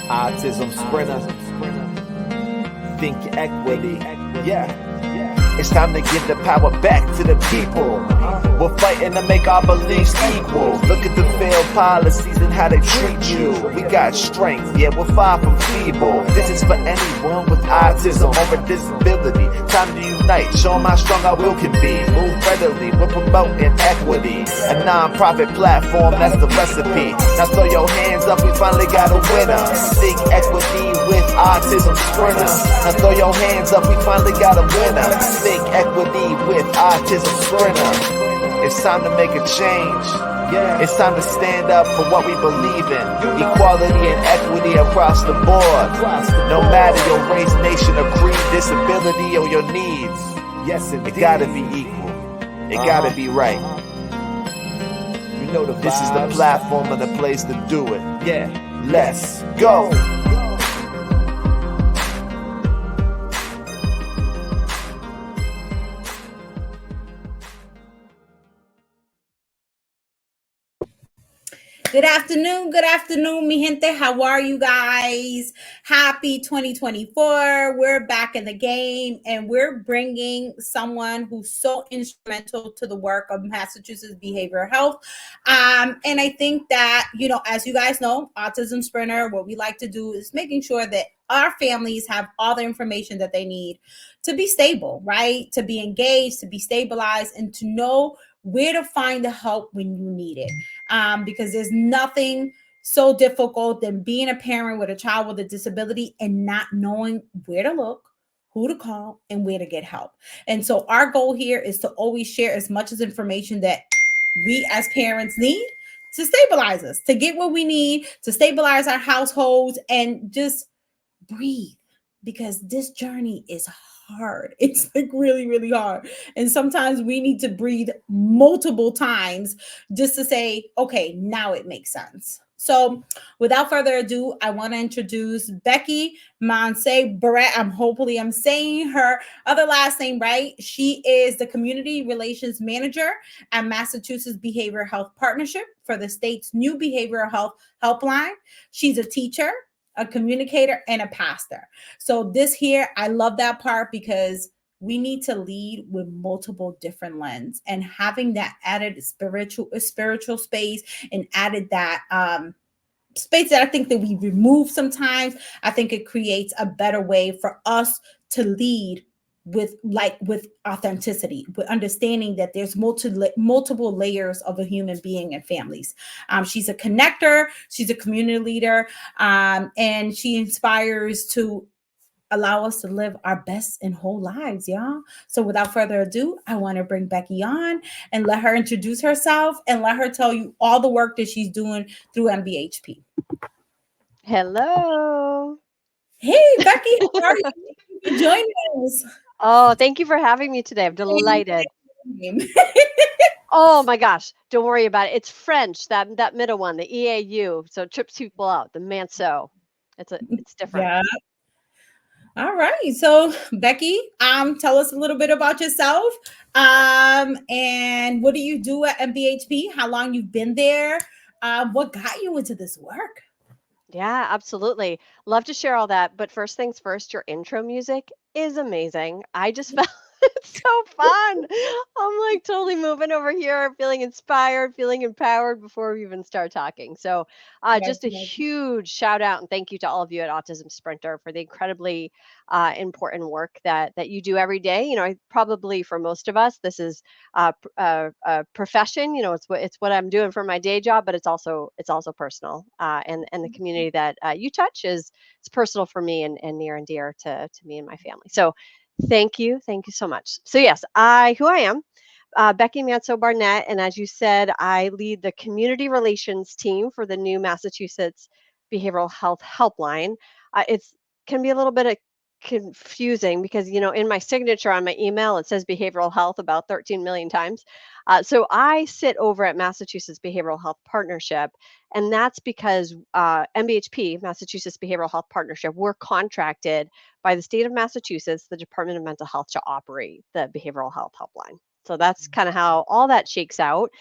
Autism sprinter, think equity, yeah. It's time to give the power back to the people. We're fighting to make our beliefs equal. Look at the failed policies and how they treat you. We got strength, yeah, we're far from feeble. This is for anyone with autism or a disability. Time to unite, show them how strong our will can be. Move readily, we're promoting equity. A non-profit platform, that's the recipe. Now throw your hands up, we finally got a winner. Think equity with autism sprinter. Now throw your hands up, we finally got a winner. Think equity with autism sprinter. It's time to make a change. It's time to stand up for what we believe in. Equality and equity across the board. No matter your race, nation, or creed, disability, or your needs. Yes, it gotta be equal. It gotta be right. You know this is the platform and the place to do it. Yeah, let's go. Good afternoon, mi gente. How are you guys? Happy 2024. We're back in the game and we're bringing someone who's so instrumental to the work of Massachusetts behavioral health. And I think that, as you guys know, Autism Sprinter, what we like to do is making sure that our families have all the information that they need to be stable, right? To be engaged, to be stabilized, and to know where to find the help when you need it. Because there's nothing so difficult than being a parent with a child with a disability and not knowing where to look, who to call, and where to get help. And so our goal here is to always share as much as information that we as parents need to stabilize us, to get what we need, to stabilize our households, and just breathe, because this journey is hard. It's like really, really hard. And sometimes we need to breathe multiple times just to say, okay, now it makes sense. So without further ado, I want to introduce Becky Manseau Barnett. Hopefully I'm saying her other last name right. She is the Community Relations Manager at Massachusetts Behavioral Health Partnership for the state's new behavioral health helpline. She's a teacher, a communicator, and a pastor. So this here, I love that part because we need to lead with multiple different lens, and having that added spiritual space and added that space that I think that we remove sometimes. I think it creates a better way for us to lead with authenticity, with understanding that there's multiple layers of a human being and families. She's a connector, she's a community leader, and she inspires to allow us to live our best and whole lives, y'all. So without further ado, I want to bring Becky on and let her introduce herself and let her tell you all the work that she's doing through MBHP. Hello. Hey, Becky, how are you? Thank you for joining us. Oh, thank you for having me today. I'm delighted. Oh my gosh, don't worry about it. It's French, that middle one, the EAU. So it trips people out. The Manseau. It's different. Yeah. All right. So Becky, tell us a little bit about yourself. And what do you do at MBHP? How long you've been there? What got you into this work? Yeah, absolutely. Love to share all that. But first things first, your intro music is amazing. I just felt it's so fun. I'm like totally moving over here, feeling inspired, feeling empowered before we even start talking. So, just a huge shout out and thank you to all of you at Autism Sprinter for the incredibly important work that you do every day. Probably for most of us, this is a profession. It's what I'm doing for my day job, but it's also personal. And the community that you touch it's personal for me and near and dear to me and my family. So thank you so much. So yes, who I am, Becky Manseau Barnett, and as you said, I lead the community relations team for the new Massachusetts Behavioral Health Helpline. It's can be a little bit confusing because in my signature on my email it says behavioral health about 13 million times. So I sit over at Massachusetts Behavioral Health Partnership, and that's because MBHP, Massachusetts Behavioral Health Partnership, we're contracted by the state of Massachusetts, the Department of Mental Health, to operate the behavioral health helpline. So that's kind of how all that shakes out.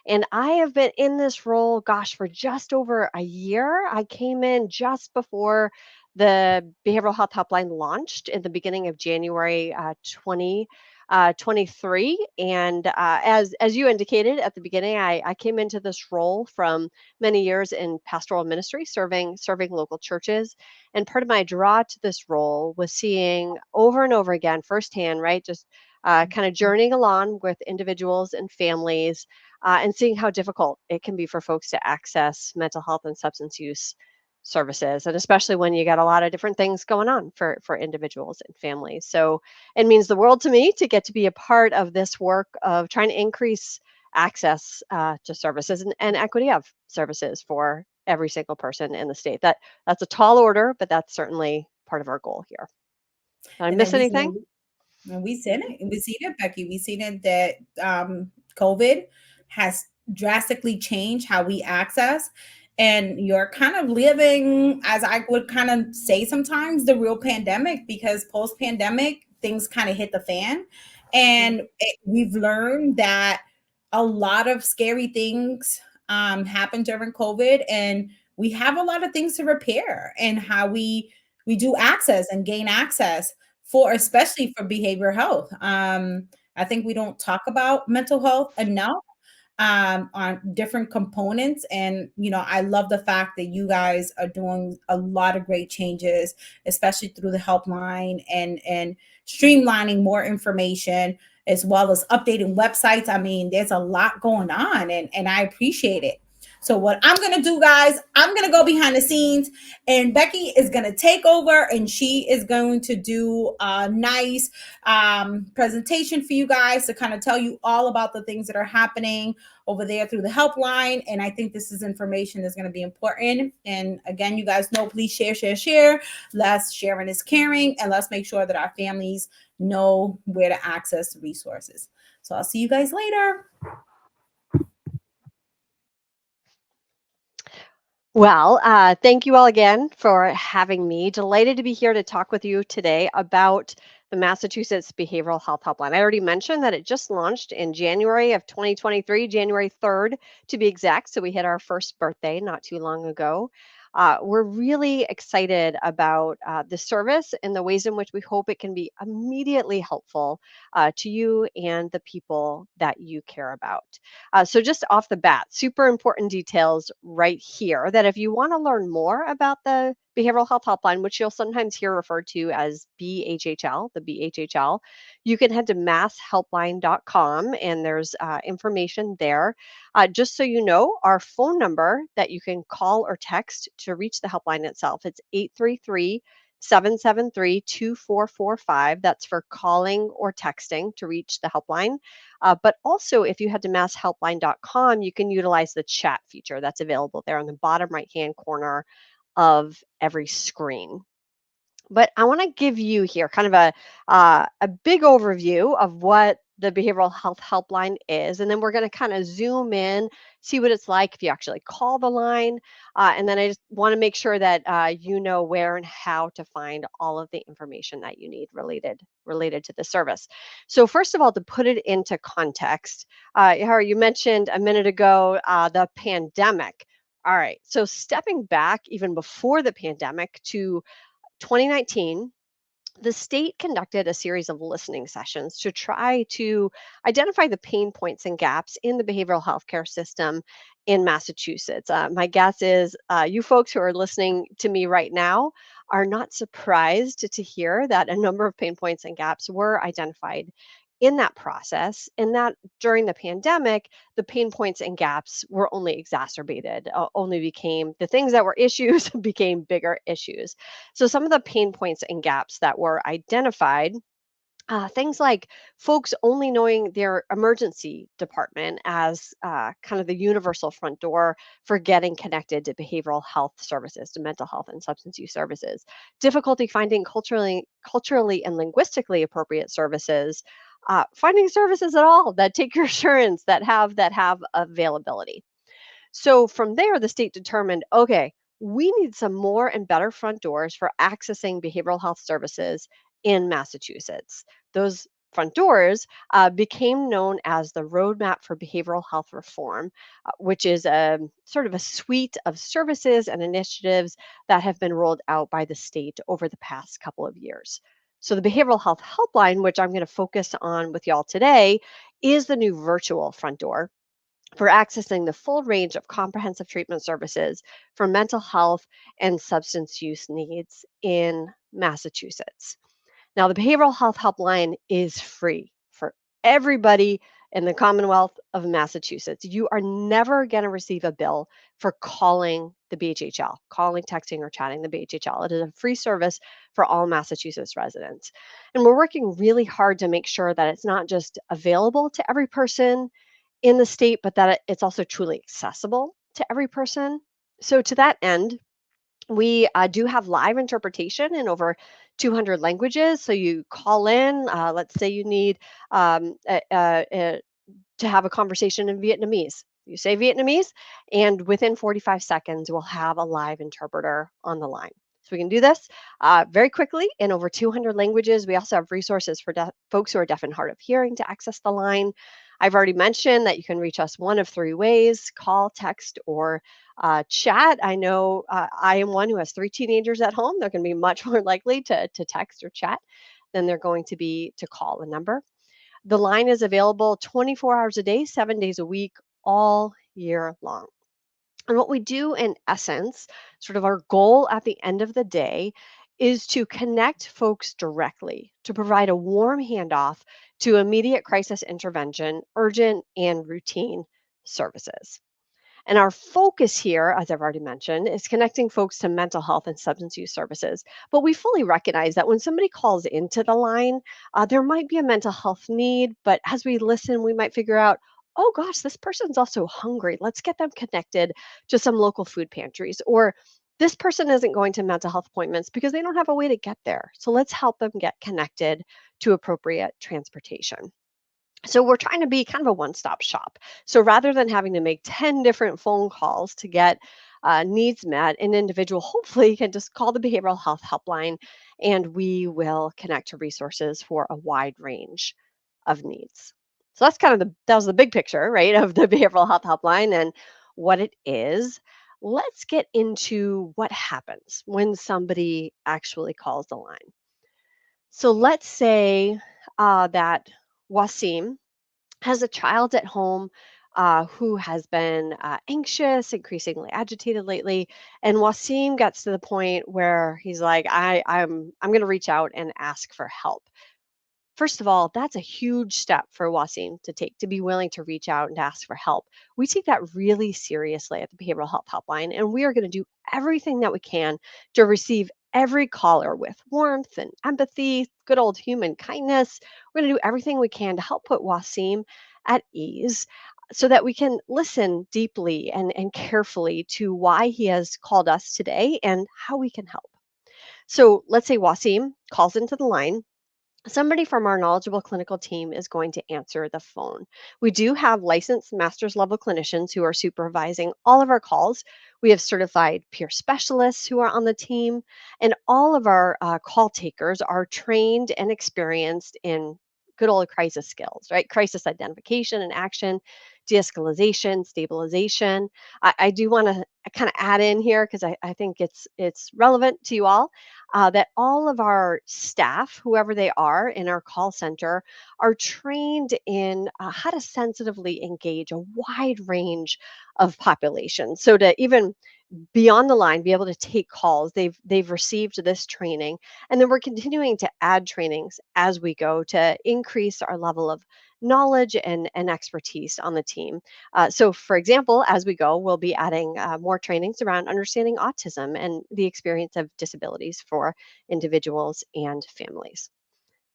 And I have been in this role, gosh, for just over a year. I came in just before the behavioral health helpline launched in the beginning of January 2023. And as you indicated at the beginning, I came into this role from many years in pastoral ministry, serving local churches. And part of my draw to this role was seeing over and over again firsthand, right? Just kind of journeying along with individuals and families and seeing how difficult it can be for folks to access mental health and substance use services, and especially when you got a lot of different things going on for individuals and families. So it means the world to me to get to be a part of this work of trying to increase access to services and equity of services for every single person in the state. That's a tall order, but that's certainly part of our goal here. Did I And then miss anything? we seen it. We seen it, Becky. We seen it that COVID has drastically changed how we access. And you're kind of living, as I would kind of say sometimes, the real pandemic, because post pandemic, things kind of hit the fan. And we've learned that a lot of scary things happened during COVID. And we have a lot of things to repair and how we do access and gain access for, especially for behavioral health. I think we don't talk about mental health enough on different components. And, I love the fact that you guys are doing a lot of great changes, especially through the helpline and streamlining more information as well as updating websites. I mean, there's a lot going on and I appreciate it. So what I'm going to do, guys, I'm going to go behind the scenes and Becky is going to take over and she is going to do a nice presentation for you guys to kind of tell you all about the things that are happening over there through the helpline. And I think this is information that's going to be important. And again, you guys know, please share. Let's sharing is caring, and let's make sure that our families know where to access resources. So I'll see you guys later. Well, thank you all again for having me. Delighted to be here to talk with you today about the Massachusetts Behavioral Health Helpline. I already mentioned that it just launched in January of 2023, January 3rd to be exact. So we hit our first birthday not too long ago. We're really excited about the service and the ways in which we hope it can be immediately helpful to you and the people that you care about. So just off the bat, super important details right here that if you want to learn more about the Behavioral Health Helpline, which you'll sometimes hear referred to as BHHL, the BHHL, you can head to masshelpline.com and there's information there. Just so you know, our phone number that you can call or text to reach the helpline itself, it's 833-773-2445. That's for calling or texting to reach the helpline. But also, if you head to masshelpline.com, you can utilize the chat feature that's available there on the bottom right-hand corner of every screen. But I want to give you here kind of a big overview of what the Behavioral Health Helpline is, and then we're going to kind of zoom in, see what it's like if you actually call the line, and then I just want to make sure that you know where and how to find all of the information that you need related to the service. So first of all, to put it into context, Harry, you mentioned a minute ago the pandemic. All right, so stepping back even before the pandemic to 2019, the state conducted a series of listening sessions to try to identify the pain points and gaps in the behavioral health care system in Massachusetts. My guess is you folks who are listening to me right now are not surprised to hear that a number of pain points and gaps were identified in that process, and that during the pandemic, the pain points and gaps were only exacerbated, only became the things that were issues became bigger issues. So some of the pain points and gaps that were identified, things like folks only knowing their emergency department as kind of the universal front door for getting connected to behavioral health services, to mental health and substance use services, difficulty finding culturally and linguistically appropriate services, finding services at all that take your assurance, that have availability. So from there, the state determined, okay, we need some more and better front doors for accessing behavioral health services in Massachusetts. Those front doors became known as the Roadmap for Behavioral Health Reform, which is a sort of a suite of services and initiatives that have been rolled out by the state over the past couple of years. So the Behavioral Health Helpline, which I'm going to focus on with y'all today, is the new virtual front door for accessing the full range of comprehensive treatment services for mental health and substance use needs in Massachusetts. Now, the Behavioral Health Helpline is free for everybody in the Commonwealth of Massachusetts. You are never going to receive a bill for calling the BHHL, calling, texting, or chatting the BHHL. It is a free service for all Massachusetts residents. And we're working really hard to make sure that it's not just available to every person in the state, but that it's also truly accessible to every person. So, to that end, we do have live interpretation in over 200 languages. So you call in, let's say you need to have a conversation in Vietnamese. You say Vietnamese, and within 45 seconds, we'll have a live interpreter on the line. So we can do this very quickly in over 200 languages. We also have resources for folks who are deaf and hard of hearing to access the line. I've already mentioned that you can reach us one of three ways: call, text, or chat. I know I am one who has 3 teenagers at home. They're going to be much more likely to text or chat than they're going to be to call a number. The line is available 24 hours a day, 7 days a week, all year long. And what we do in essence, sort of our goal at the end of the day, is to connect folks directly, to provide a warm handoff to immediate crisis intervention, urgent and routine services. And our focus here, as I've already mentioned, is connecting folks to mental health and substance use services. But we fully recognize that when somebody calls into the line, there might be a mental health need. But as we listen, we might figure out, oh gosh, this person's also hungry. Let's get them connected to some local food pantries. Or this person isn't going to mental health appointments because they don't have a way to get there. So let's help them get connected to appropriate transportation. So we're trying to be kind of a one-stop shop. So rather than having to make 10 different phone calls to get needs met, an individual hopefully can just call the behavioral health helpline and we will connect to resources for a wide range of needs. So that's kind of that was the big picture, right, of the behavioral health helpline and what it is. Let's get into what happens when somebody actually calls the line. So let's say that Wasim has a child at home who has been anxious, increasingly agitated lately, and Wasim gets to the point where he's like, I'm going to reach out and ask for help. First of all, that's a huge step for Wasim to take, to be willing to reach out and ask for help. We take that really seriously at the Behavioral Health Helpline, and we are going to do everything that we can to receive every caller with warmth and empathy, good old human kindness. We're going to do everything we can to help put Wasim at ease so that we can listen deeply and carefully to why he has called us today and how we can help. So let's say Wasim calls into the line. Somebody from our knowledgeable clinical team is going to answer the phone. We do have licensed master's level clinicians who are supervising all of our calls. We have certified peer specialists who are on the team, and all of our call takers are trained and experienced in good old crisis skills, right? Crisis identification and action, de-escalation, stabilization. I do want to kind of add in here because I think it's relevant to you all that all of our staff, whoever they are in our call center, are trained in how to sensitively engage a wide range of populations. So to even be on the line, be able to take calls, they've received this training, and then we're continuing to add trainings as we go to increase our level of knowledge and expertise on the team. So, for example, as we go, we'll be adding more trainings around understanding autism and the experience of disabilities for individuals and families.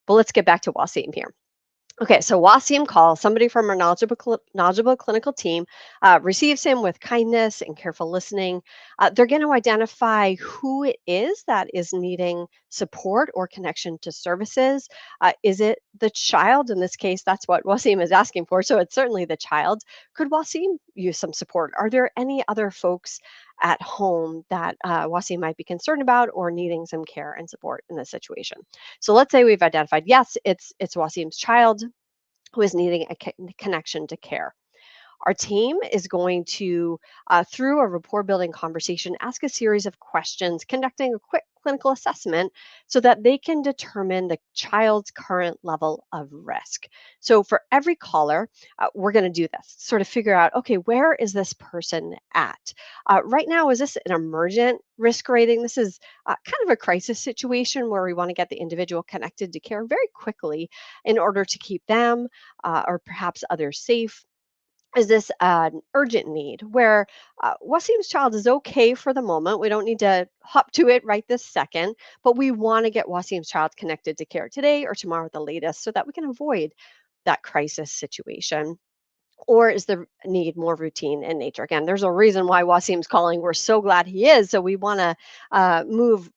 But let's get back to Wasim here. Okay, so Wasim calls somebody from our knowledgeable clinical team, receives him with kindness and careful listening. They're going to identify who it is that is needing support or connection to services. Is it the child? In this case, that's what Wasim is asking for. So it's certainly the child. Could Wasim use some support? Are there any other folks at home that Wasim might be concerned about or needing some care and support in this situation. So let's say we've identified, yes, it's Wasim's child who is needing a connection to care. Our team is going to, through a rapport building conversation, ask a series of questions, conducting a quick clinical assessment so that they can determine the child's current level of risk. So for every caller, we're going to do this, sort of figure out, okay, where is this person at? Right now, is this an emergent risk rating? This is kind of a crisis situation where we want to get the individual connected to care very quickly in order to keep them or perhaps others safe. Is this an urgent need where Wasim's child is okay for the moment? We don't need to hop to it right this second, but we want to get Wasim's child connected to care today or tomorrow at the latest so that we can avoid that crisis situation. Or is the need more routine in nature? Again, there's a reason why Wasim's calling. We're so glad he is. So we want to move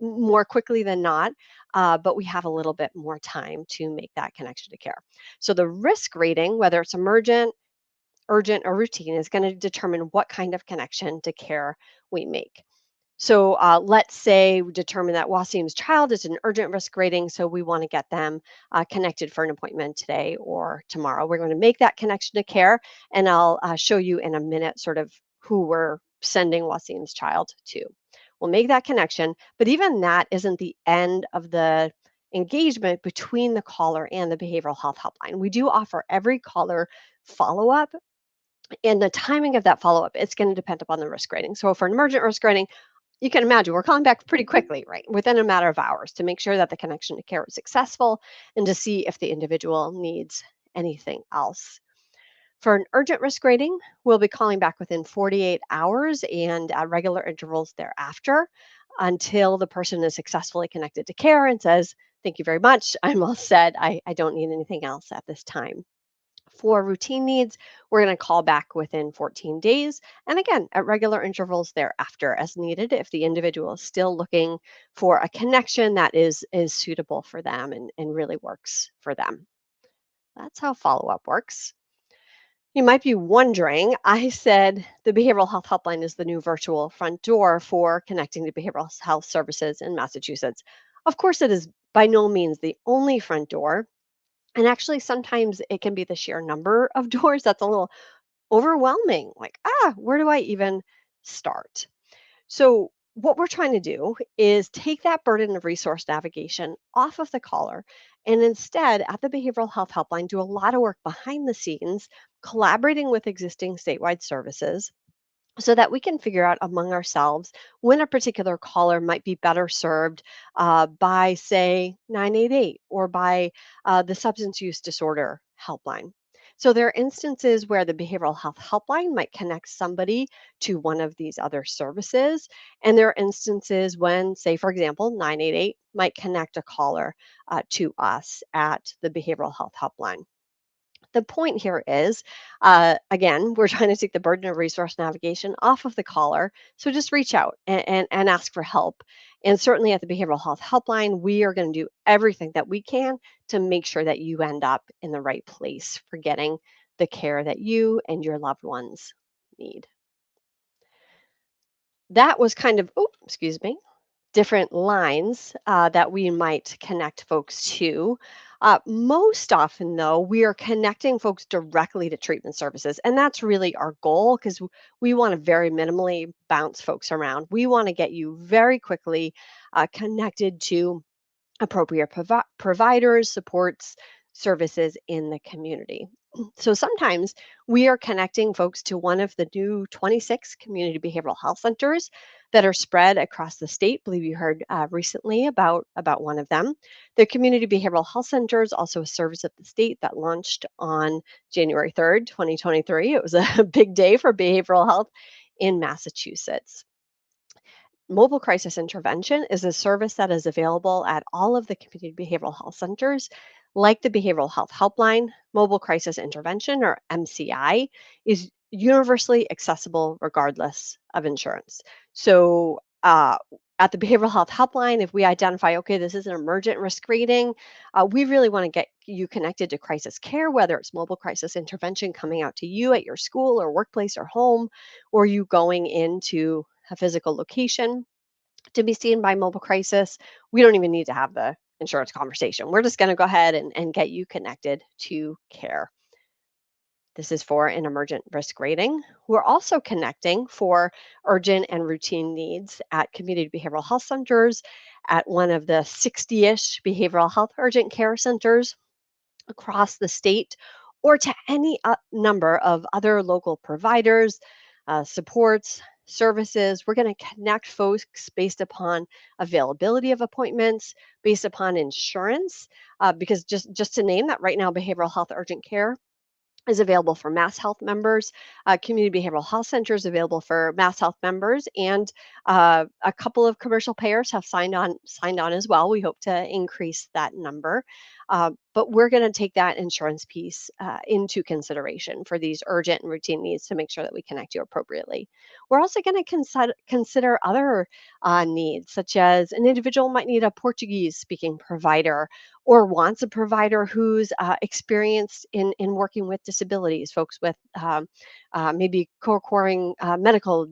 more quickly than not. But we have a little bit more time to make that connection to care. So the risk rating, whether it's emergent, urgent, or routine, is going to determine what kind of connection to care we make. So let's say we determine that Wasim's child is an urgent risk rating, so we want to get them connected for an appointment today or tomorrow. We're going to make that connection to care, and I'll show you in a minute sort of who we're sending Wasim's child to. We'll make that connection, but even that isn't the end of the engagement between the caller and the behavioral health helpline. We do offer every caller follow-up, and the timing of that follow-up, it's going to depend upon the risk rating. So for an emergent risk rating, you can imagine we're calling back pretty quickly, right? Within a matter of hours to make sure that the connection to care is successful and to see if the individual needs anything else. For an urgent risk rating, we'll be calling back within 48 hours and at regular intervals thereafter until the person is successfully connected to care and says, thank you very much, I'm all set, I don't need anything else at this time. For routine needs, we're going to call back within 14 days, and again, at regular intervals thereafter as needed if the individual is still looking for a connection that is suitable for them and really works for them. That's how follow-up works. You might be wondering, I said the Behavioral Health Helpline is the new virtual front door for connecting to behavioral health services in Massachusetts. Of course, it is by no means the only front door. And actually, sometimes it can be the sheer number of doors that's a little overwhelming. Like, where do I even start? So, what we're trying to do is take that burden of resource navigation off of the caller and instead, at the Behavioral Health Helpline, do a lot of work behind the scenes, collaborating with existing statewide services so that we can figure out among ourselves when a particular caller might be better served by, say, 988 or by the substance use disorder helpline. So there are instances where the behavioral health helpline might connect somebody to one of these other services. And there are instances when, say, for example, 988 might connect a caller to us at the behavioral health helpline. The point here is, again, we're trying to take the burden of resource navigation off of the caller. So just reach out and ask for help. And certainly at the Behavioral Health Helpline, we are going to do everything that we can to make sure that you end up in the right place for getting the care that you and your loved ones need. That was kind of, different lines that we might connect folks to. Most often, though, we are connecting folks directly to treatment services. And that's really our goal because we want to very minimally bounce folks around. We want to get you very quickly connected to appropriate providers, supports, services in the community. So sometimes we are connecting folks to one of the new 26 community behavioral health centers that are spread across the state. I believe you heard recently about one of them. The community behavioral health center is also a service of the state that launched on January 3rd, 2023. It was a big day for behavioral health in Massachusetts. Mobile crisis intervention is a service that is available at all of the community behavioral health centers. Like the Behavioral Health Helpline, mobile crisis intervention, or MCI, is universally accessible regardless of insurance. So At the behavioral health helpline, if we identify, okay, this is an emergent risk rating, we really want to get you connected to crisis care, whether it's mobile crisis intervention coming out to you at your school or workplace or home, or you going into a physical location to be seen by mobile crisis. We don't even need to have the insurance conversation. We're just going to go ahead and get you connected to care. This is for an emergent risk rating. We're also connecting for urgent and routine needs at community behavioral health centers, at one of the 60-ish behavioral health urgent care centers across the state, or to any number of other local providers, supports, services. We're going to connect folks based upon availability of appointments, based upon insurance, because just to name that, right now, behavioral health urgent care is available for Mass Health members. Community Behavioral Health Center is available for Mass Health members, and a couple of commercial payers have signed on as well. We hope to increase that number, but we're going to take that insurance piece into consideration for these urgent and routine needs to make sure that we connect you appropriately. We're also going to consider other needs, such as an individual might need a Portuguese speaking provider, or wants a provider who's experienced in working with disabilities, folks with maybe co-occurring medical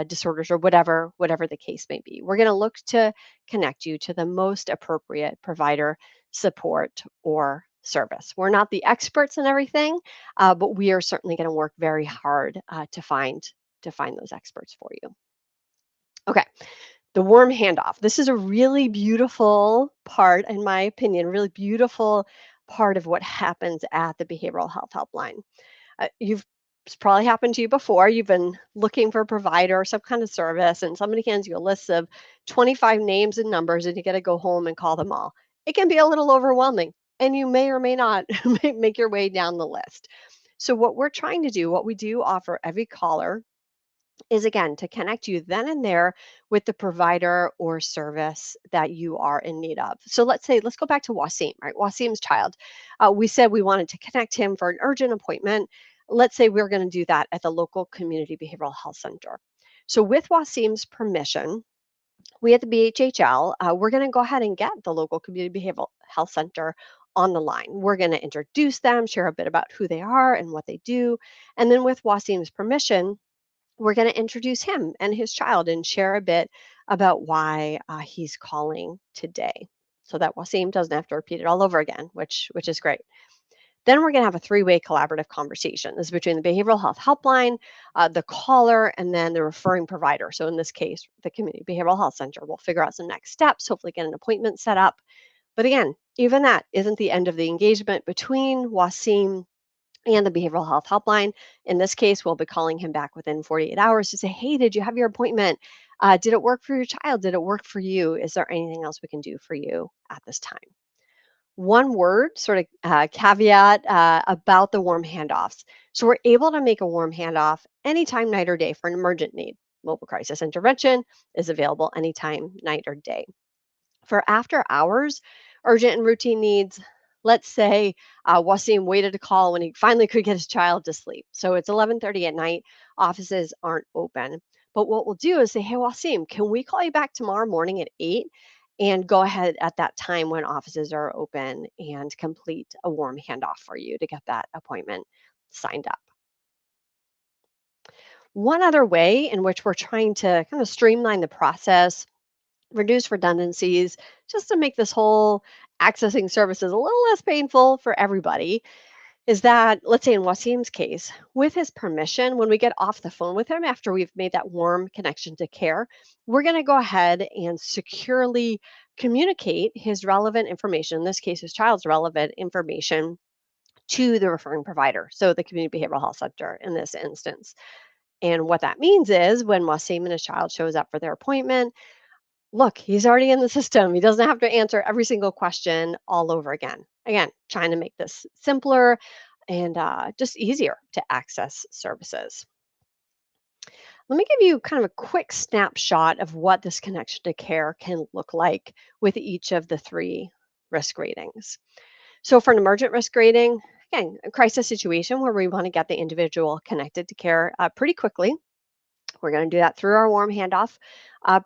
disorders, or whatever the case may be. We're going to look to connect you to the most appropriate provider, support, or service. We're not the experts in everything, but we are certainly going to work very hard to find those experts for you. Okay. The warm handoff. This is a really beautiful part, in my opinion, really beautiful part of what happens at the behavioral health helpline. It's probably happened to you before. You've been looking for a provider or some kind of service, and somebody hands you a list of 25 names and numbers, and you got to go home and call them all. It can be a little overwhelming, and you may or may not make your way down the list. So what we're trying to do, what we do offer every caller, is again to connect you then and there with the provider or service that you are in need of. So let's go back to Wasim, right? Wasim's child. We said we wanted to connect him for an urgent appointment. Let's say we're going to do that at the local community behavioral health center. So with Wasim's permission, we at the BHHL, we're going to go ahead and get the local community behavioral health center on the line. We're going to introduce them, share a bit about who they are and what they do. And then with Wasim's permission, we're going to introduce him and his child and share a bit about why he's calling today, so that Wasim doesn't have to repeat it all over again, which is great. Then we're going to have a three-way collaborative conversation. This is between the behavioral health helpline, the caller, and then the referring provider. So in this case, the community behavioral health center. We'll figure out some next steps, hopefully get an appointment set up. But again, even that isn't the end of the engagement between Wasim and the behavioral health helpline. In this case, we'll be calling him back within 48 hours to say, hey, did you have your appointment? Did it work for your child? Did it work for you? Is there anything else we can do for you at this time? One word, sort of caveat about the warm handoffs. So we're able to make a warm handoff anytime, night or day, for an emergent need. Mobile crisis intervention is available anytime, night or day. For after hours, urgent and routine needs, let's say Wasim waited to call when he finally could get his child to sleep. So it's 11:30 at night, offices aren't open. But what we'll do is say, hey, Wasim, can we call you back tomorrow morning at 8 and go ahead at that time when offices are open and complete a warm handoff for you to get that appointment signed up. One other way in which we're trying to kind of streamline the process, reduce redundancies, just to make this whole accessing services a little less painful for everybody, is that, let's say in Wasim's case, with his permission, when we get off the phone with him after we've made that warm connection to care, we're going to go ahead and securely communicate his relevant information, in this case, his child's relevant information, to the referring provider, so the community behavioral health center in this instance. And what that means is when Wasim and his child shows up for their appointment, look, he's already in the system. He doesn't have to answer every single question all over again. Again, trying to make this simpler and just easier to access services. Let me give you kind of a quick snapshot of what this connection to care can look like with each of the three risk ratings. So for an emergent risk rating, again, a crisis situation where we want to get the individual connected to care pretty quickly. We're going to do that through our warm handoff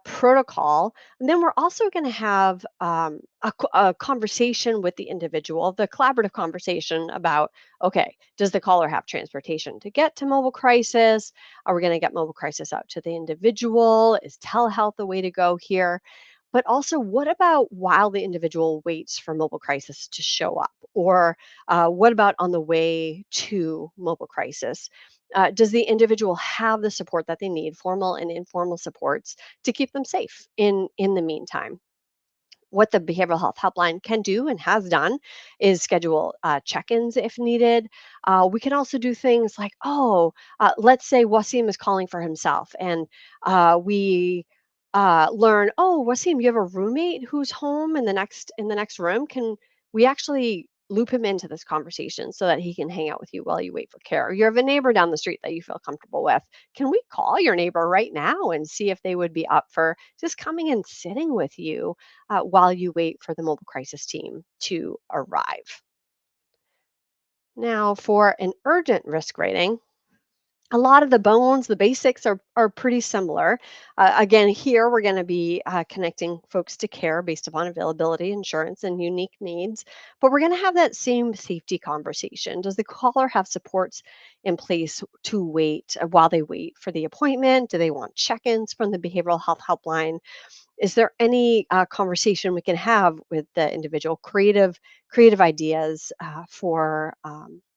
protocol. And then we're also going to have a conversation with the individual, the collaborative conversation about, okay, does the caller have transportation to get to mobile crisis? Are we going to get mobile crisis out to the individual? Is telehealth the way to go here? But also, what about while the individual waits for mobile crisis to show up? Or what about on the way to mobile crisis? Does the individual have the support that they need, formal and informal supports, to keep them safe in the meantime? What the behavioral health helpline can do and has done is schedule check-ins if needed. We can also do things like, let's say Wasim is calling for himself, and we learn, oh, Wasim, you have a roommate who's home in the next room. Can we actually loop him into this conversation so that he can hang out with you while you wait for care? Or you have a neighbor down the street that you feel comfortable with. Can we call your neighbor right now and see if they would be up for just coming and sitting with you while you wait for the mobile crisis team to arrive? Now, for an urgent risk rating, a lot of the bones, the basics are pretty similar. Again, here we're going to be connecting folks to care based upon availability, insurance, and unique needs. But we're going to have that same safety conversation. Does the caller have supports in place to wait while they wait for the appointment? Do they want check-ins from the behavioral health helpline? Is there any conversation we can have with the individual, creative ideas for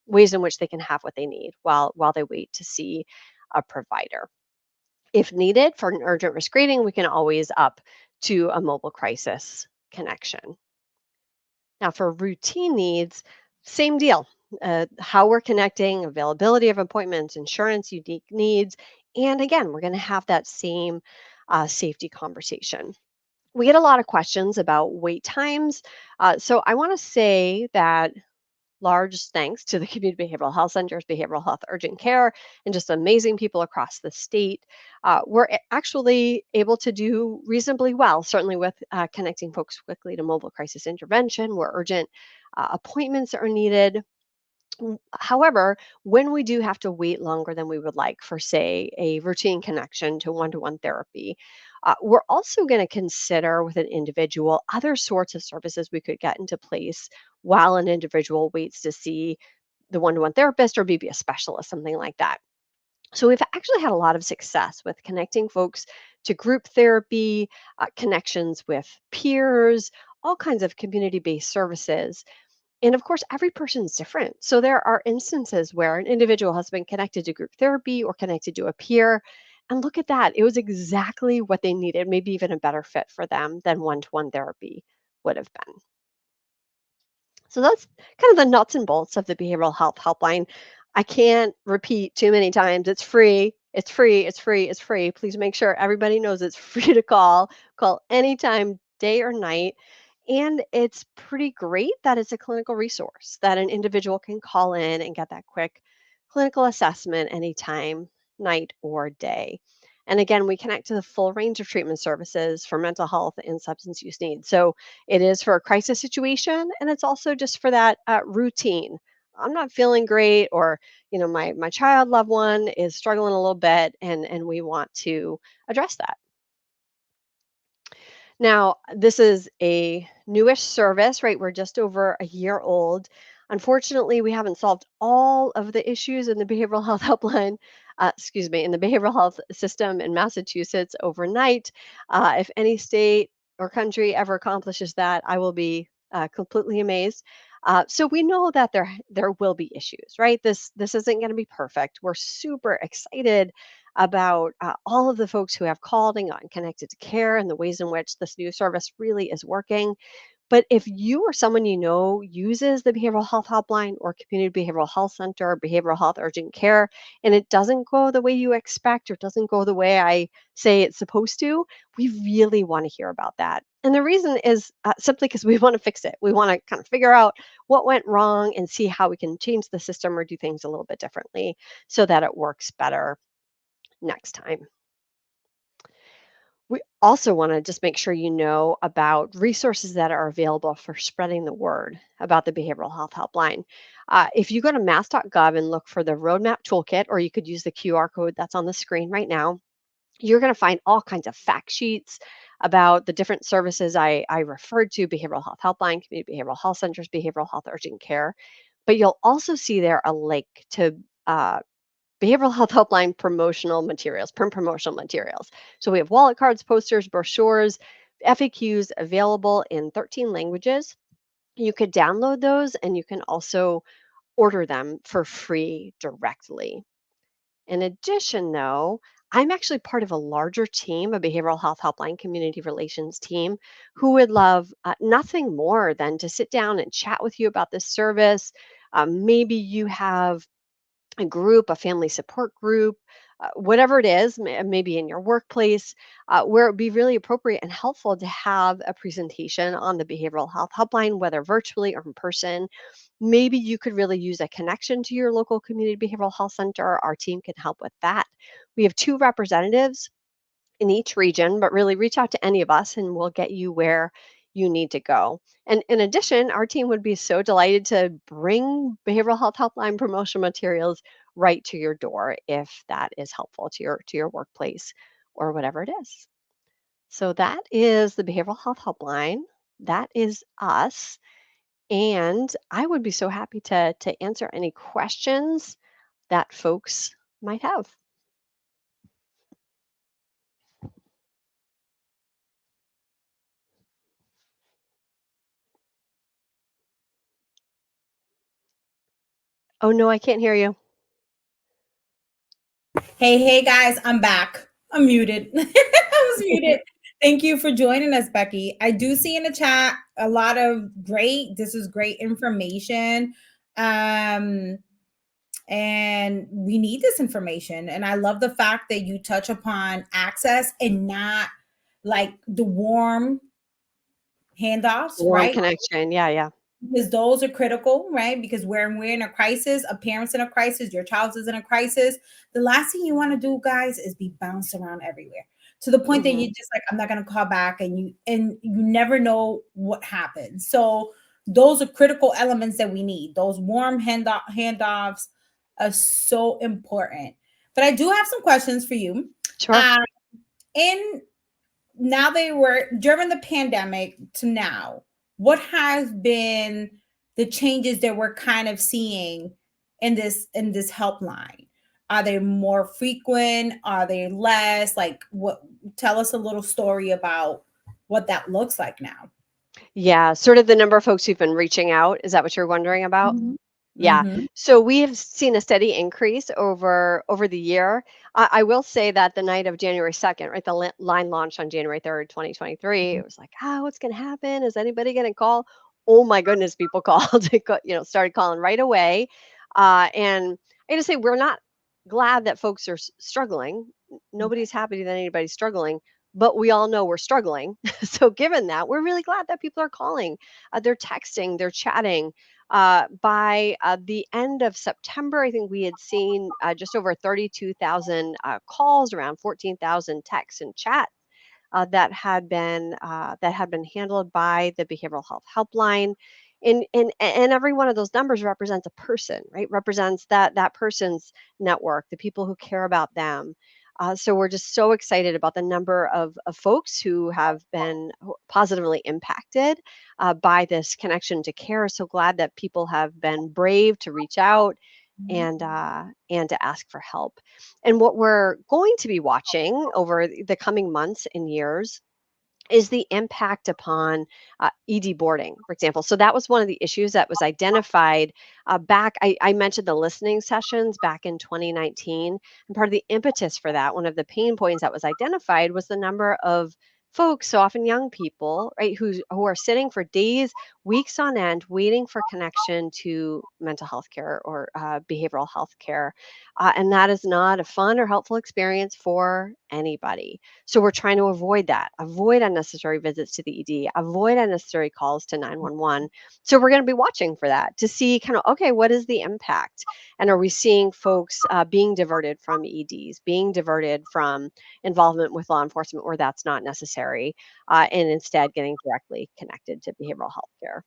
ways in which they can have what they need while they wait to see a provider? If needed for an urgent risk rating, we can always up to a mobile crisis connection. Now, for routine needs, same deal. How we're connecting, availability of appointments, insurance, unique needs, and again, we're going to have that same safety conversation. We get a lot of questions about wait times. So I want to say that large thanks to the community behavioral health centers, behavioral health urgent care, and just amazing people across the state. We're actually able to do reasonably well, certainly with connecting folks quickly to mobile crisis intervention where urgent appointments are needed. However, when we do have to wait longer than we would like for, say, a routine connection to one therapy, we're also going to consider with an individual other sorts of services we could get into place while an individual waits to see the one therapist or maybe a specialist, something like that. So we've actually had a lot of success with connecting folks to group therapy, connections with peers, all kinds of community based services. And of course, every person's different. So there are instances where an individual has been connected to group therapy or connected to a peer. And look at that. It was exactly what they needed, maybe even a better fit for them than one therapy would have been. So that's kind of the nuts and bolts of the behavioral health helpline. I can't repeat too many times. It's free. It's free. It's free. It's free. Please make sure everybody knows it's free to call. Call anytime, day or night. And it's pretty great that it's a clinical resource that an individual can call in and get that quick clinical assessment anytime, night or day. And again, we connect to the full range of treatment services for mental health and substance use needs. So it is for a crisis situation, and it's also just for that routine. I'm not feeling great, or my child loved one is struggling a little bit, and we want to address that. Now, this is a newish service, right? We're just over a year old. Unfortunately, we haven't solved all of the issues in the behavioral health helpline, in the behavioral health system in Massachusetts overnight. If any state or country ever accomplishes that, I will be completely amazed. So we know that there will be issues, right? This isn't going to be perfect. We're super excited about all of the folks who have called and gotten connected to care and the ways in which this new service really is working. But if you or someone you know uses the behavioral health helpline or community behavioral health center or behavioral health urgent care, and it doesn't go the way you expect or doesn't go the way I say it's supposed to, we really want to hear about that. And the reason is simply because we want to fix it. We want to kind of figure out what went wrong and see how we can change the system or do things a little bit differently so that it works better next time. We also want to just make sure you know about resources that are available for spreading the word about the behavioral health helpline. If you go to mass.gov and look for the roadmap toolkit, or you could use the QR code that's on the screen right now, You're going to find all kinds of fact sheets about the different services I referred to: behavioral health helpline, community behavioral health centers, behavioral health urgent care. But you'll also see there a link to uh, behavioral health helpline promotional materials, print promotional materials. So we have wallet cards, posters, brochures, FAQs available in 13 languages. You could download those and you can also order them for free directly. In addition, though, I'm actually part of a larger team, a behavioral health helpline community relations team, who would love nothing more than to sit down and chat with you about this service. Maybe you have a group, a family support group, whatever it is, maybe in your workplace, where it would be really appropriate and helpful to have a presentation on the behavioral health helpline, whether virtually or in person. Maybe you could really use a connection to your local community behavioral health center. Our team can help with that. We have 2 representatives in each region, but really reach out to any of us and we'll get you where you need to go. And in addition, our team would be so delighted to bring behavioral health helpline promotional materials right to your door if that is helpful to your workplace or whatever it is. So that is the behavioral health helpline. That is us. And I would be so happy to answer any questions that folks might have. Oh no, I can't hear you. Hey, guys, I'm back. I'm muted. I was muted. Thank you for joining us, Becky. I do see in the chat a lot of this is great information. Um, and we need this information. And I love the fact that you touch upon access and not like the warm handoffs, Warm right? connection. Yeah, yeah. Because those are critical, right? Because when we're in a crisis, a parent's in a crisis, your child is in a crisis, the last thing you want to do, guys, is be bounced around everywhere to the point that Mhm. you just like, I'm not going to call back, and you never know what happens. So those are critical elements that we need. Those warm handoffs are so important. But I do have some questions for you. Sure. Um, in now they were during the pandemic to now, what has been the changes that we're kind of seeing in this helpline? Are they more frequent? Are they less? Like, what, tell us a little story about what that looks like now. Yeah, sort of the number of folks who've been reaching out. Is that what you're wondering about? Mhm. Yeah. Mhm. So we have seen a steady increase over the year. I will say that the night of January 2nd, right, the line launched on January 3rd, 2023. It was like, what's going to happen? Is anybody going to call? Oh my goodness, people called. Started calling right away. And I got to say, we're not glad that folks are struggling. Nobody's happy that anybody's struggling, but we all know we're struggling. So given that, we're really glad that people are calling. They're texting, they're chatting. By the end of September, I think we had seen just over 32,000 calls, around 14,000 texts and chats that had been handled by the behavioral health helpline. And every one of those numbers represents a person, right? Represents that person's network, the people who care about them. So we're just so excited about the number of folks who have been positively impacted by this connection to care. So glad that people have been brave to reach out and to ask for help. And what we're going to be watching over the coming months and years is the impact upon ED boarding, for example. So that was one of the issues that was identified back. I mentioned the listening sessions back in 2019. And part of the impetus for that, one of the pain points that was identified was the number of folks, so often young people, right, who are sitting for days, weeks on end, waiting for connection to mental health care or behavioral health care. And that is not a fun or helpful experience for anybody. So we're trying to avoid that, avoid unnecessary visits to the ED, avoid unnecessary calls to 911. So we're going to be watching for that to see kind of, okay, what is the impact? And are we seeing folks being diverted from EDs, being diverted from involvement with law enforcement where that's not necessary, and instead getting directly connected to behavioral health care?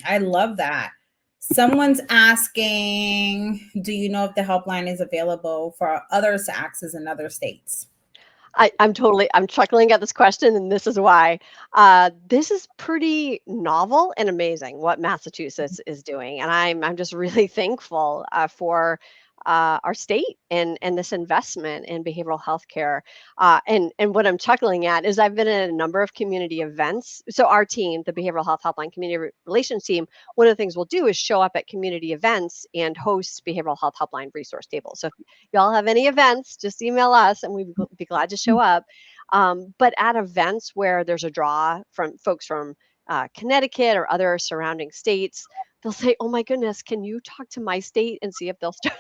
I love that. Someone's asking, do you know if the helpline is available for others to access in other states? I'm chuckling at this question, and this is why. This is pretty novel and amazing what Massachusetts is doing, and I'm just really thankful for our state and this investment in behavioral health care. And what I'm chuckling at is I've been in a number of community events. So our team, the Behavioral Health Helpline Community Relations team, one of the things we'll do is show up at community events and host behavioral health helpline resource tables. So if y'all have any events, just email us and we'd be glad to show up. But at events where there's a draw from folks from Connecticut or other surrounding states, they'll say, "Oh my goodness, can you talk to my state and see if they'll start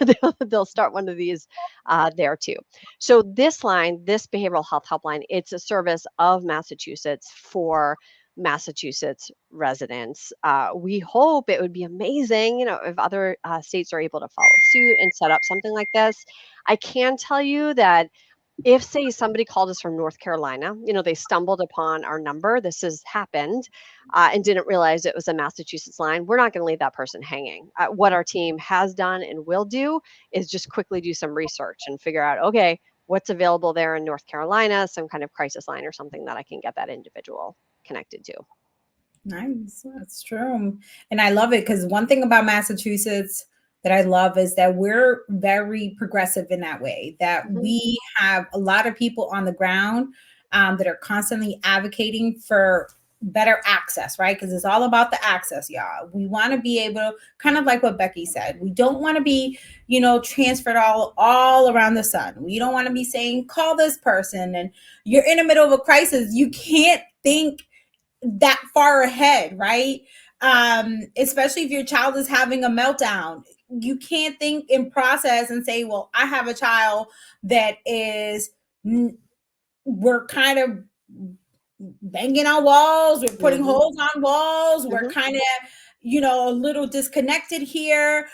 they'll start one of these there too?" So this line, this behavioral health helpline, it's a service of Massachusetts for Massachusetts residents. We hope it would be amazing, if other states are able to follow suit and set up something like this. I can tell you that if, say, somebody called us from North Carolina, they stumbled upon our number, this has happened, and didn't realize it was a Massachusetts line, we're not going to leave that person hanging. What our team has done and will do is just quickly do some research and figure out, okay, what's available there in North Carolina, some kind of crisis line or something that I can get that individual connected to. Nice. That's true. And I love it because one thing about Massachusetts that I love is that we're very progressive in that way, that Mhm. we have a lot of people on the ground that are constantly advocating for better access, right? Because it's all about the access, y'all. We want to be able, kind of like what Becky said, we don't want to be, transferred all around the sun. We don't want to be saying, call this person, and you're in the middle of a crisis. You can't think that far ahead, right? Especially if your child is having a meltdown. You can't think in process and say, well, I have a child that is, we're kind of banging on walls, we're putting Mhm. holes on walls, we're Mhm. kind of, a little disconnected here.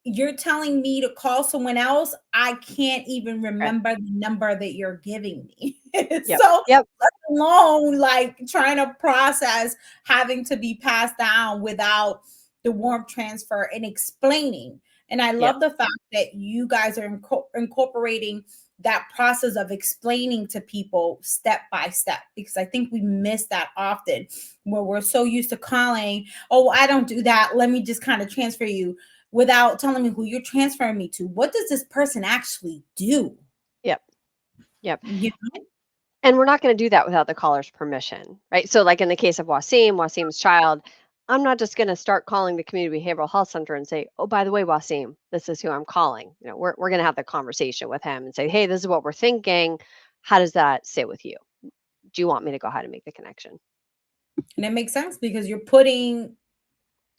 You're telling me to call someone else. I can't even Okay. remember the number that you're giving me. Yep. So Yep. alone, like trying to process having to be passed down without the warmth transfer and explaining. And I Yep. love the fact that you guys are incorporating that process of explaining to people step by step, because I think we miss that often, where we're so used to calling, oh, I don't do that, let me just kind of transfer you, without telling me who you're transferring me to. What does this person actually do? Yep. Yep. You And we're not going to do that without the caller's permission, right? So, like in the case of Wasim's child, I'm not just going to start calling the community behavioral health center and say, "Oh, by the way, Wasim, this is who I'm calling." We're going to have the conversation with him and say, "Hey, this is what we're thinking. How does that sit with you? Do you want me to go ahead and make the connection?" And it makes sense because you're putting,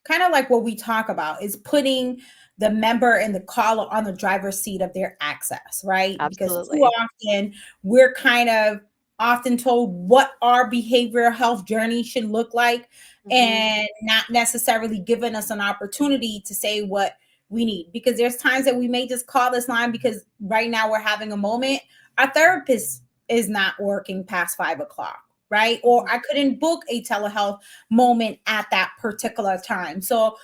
kind of like what we talk about, is putting the member and the caller on the driver's seat of their access, right? Because too Absolutely. often we're kind of often told what our behavioral health journey should look like, Hmm. and not necessarily giving us an opportunity to say what we need. Because there's times that we may just call this line because right now we're having a moment. Our therapist is not working past 5 o'clock, right? Or I couldn't book a telehealth moment at that particular time. So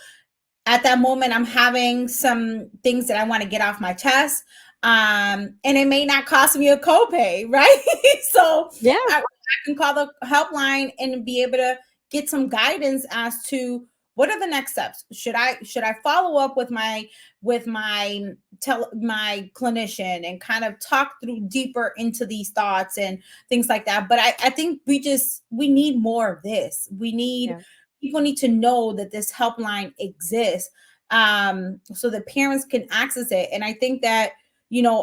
at that moment, I'm having some things that I want to get off my chest. And it may not cost me a copay, right? So Yeah. I can call the helpline and be able to get some guidance as to what are the next steps. Should I follow up with my clinician and kind of talk through deeper into these thoughts and things like that. But I think we need more of this. Yeah. People need to know that this helpline exists, so that parents can access it. And I think that,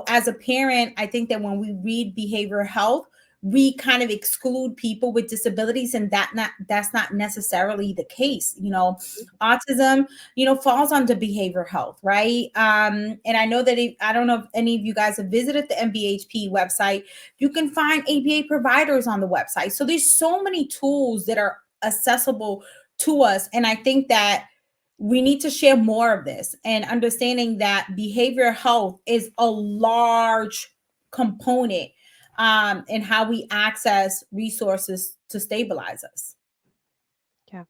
as a parent, I think that when we read behavioral health, we kind of exclude people with disabilities, and that's not necessarily the case. Autism, falls under behavioral health, right? And I know that I don't know if any of you guys have visited the MBHP website. You can find ABA providers on the website. So there's so many tools that are accessible to us. And I think that we need to share more of this, and understanding that behavioral health is a large component in how we access resources to stabilize us. Yeah.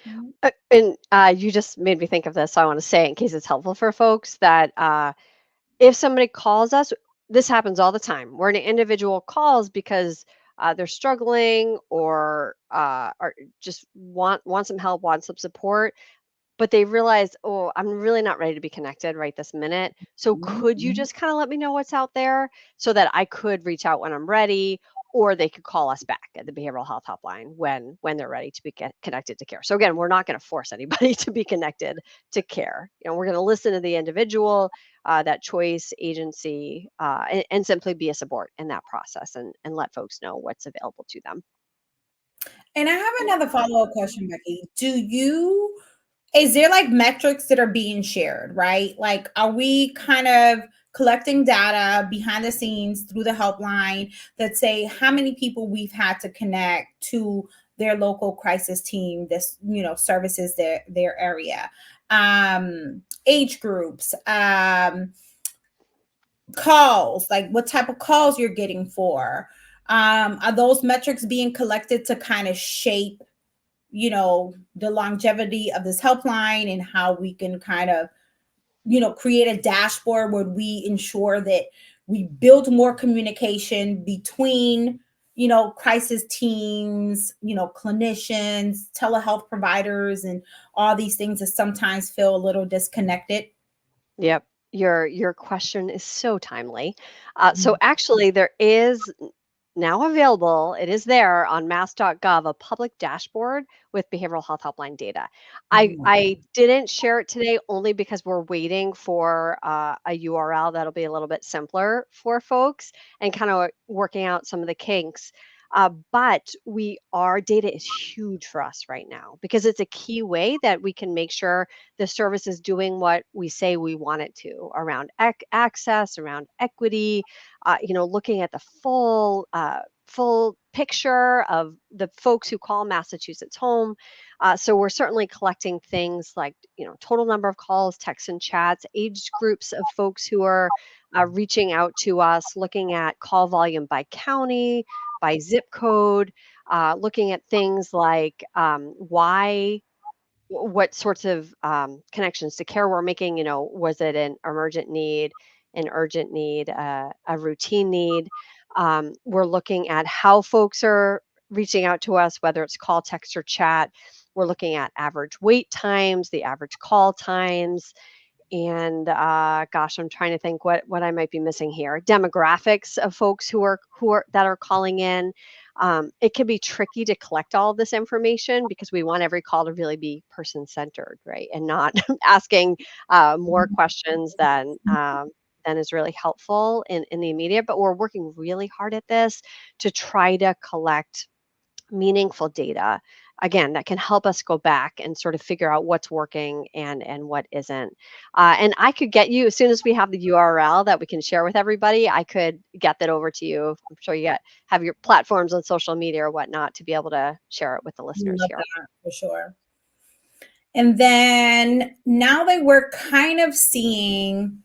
Mhm. And you just made me think of this, so I want to say it in case it's helpful for folks that if somebody calls us, this happens all the time, where an individual calls because they're struggling or just want some help, want some support, but they realize, "Oh, I'm really not ready to be connected right this minute. So could you Mhm. just kind of let me know what's out there so that I could reach out when I'm ready?" Or they could call us back at the behavioral health helpline when they're ready to be connected to care. So again, we're not going to force anybody to be connected to care. We're going to listen to the individual, that choice, agency, and simply be a support in that process and let folks know what's available to them. And I have another follow-up question, Becky. Is there like metrics that are being shared, right? Like, are we kind of collecting data behind the scenes through the helpline that say how many people we've had to connect to their local crisis team, this, services their area, age groups, calls, like what type of calls you're getting for? Are those metrics being collected to kind of shape the longevity of this helpline and how we can kind of create a dashboard where we ensure that we build more communication between crisis teams, clinicians, telehealth providers, and all these things that sometimes feel a little disconnected? Yep. Your question is so timely. So actually, there is now available. It is there on mass.gov, a public dashboard with behavioral health helpline data. I Mhm. I didn't share it today only because we're waiting for a URL that'll be a little bit simpler for folks and kind of working out some of the kinks. But our data is huge for us right now because it's a key way that we can make sure the service is doing what we say we want it to around access, around equity, looking at the full picture of the folks who call Massachusetts home. So we're certainly collecting things like, total number of calls, texts and chats, age groups of folks who are reaching out to us, looking at call volume by county, by zip code, looking at things like what sorts of connections to care we're making. Was it an emergent need, an urgent need, a routine need? We're looking at how folks are reaching out to us, whether it's call, text, or chat. We're looking at average wait times, the average call times, and gosh, I'm trying to think what I might be missing here. Demographics of folks who are that are calling in. It can be tricky to collect all of this information because we want every call to really be person centered, right, and not asking more questions than is really helpful in the immediate. But we're working really hard at this to try to collect meaningful data, again, that can help us go back and sort of figure out what's working and what isn't. And I could get you, as soon as we have the URL that we can share with everybody, I could get that over to you. I'm sure have your platforms on social media or whatnot to be able to share it with the listeners Love here. that for sure. And then now that we're kind of seeing,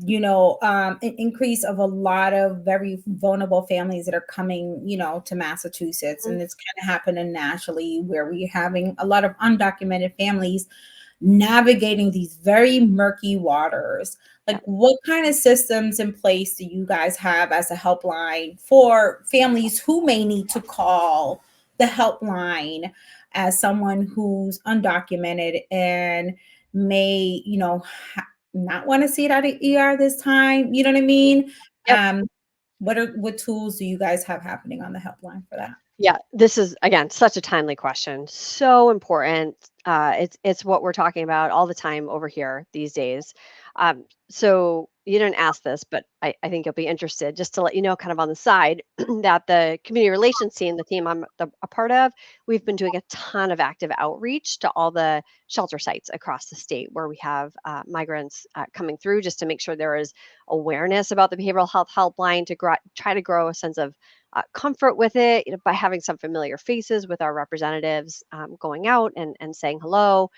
an increase of a lot of very vulnerable families that are coming, to Massachusetts, Mhm. and it's kind of happening nationally where we're having a lot of undocumented families navigating these very murky waters. Yeah. Like, what kind of systems in place do you guys have as a helpline for families who may need to call the helpline as someone who's undocumented and may, not want to see it out of ER this time? You know what I mean? Yep. Um, what tools do you guys have happening on the helpline for that? Yeah, this is again such a timely question. So important. It's what we're talking about all the time over here these days. So you didn't ask this, but I think you'll be interested. Just to let you know, kind of on the side, that the community relations team, the team a part of, we've been doing a ton of active outreach to all the shelter sites across the state where we have migrants coming through, just to make sure there is awareness about the behavioral health helpline to try to grow a sense of comfort with it, by having some familiar faces with our representatives, going out and saying hello.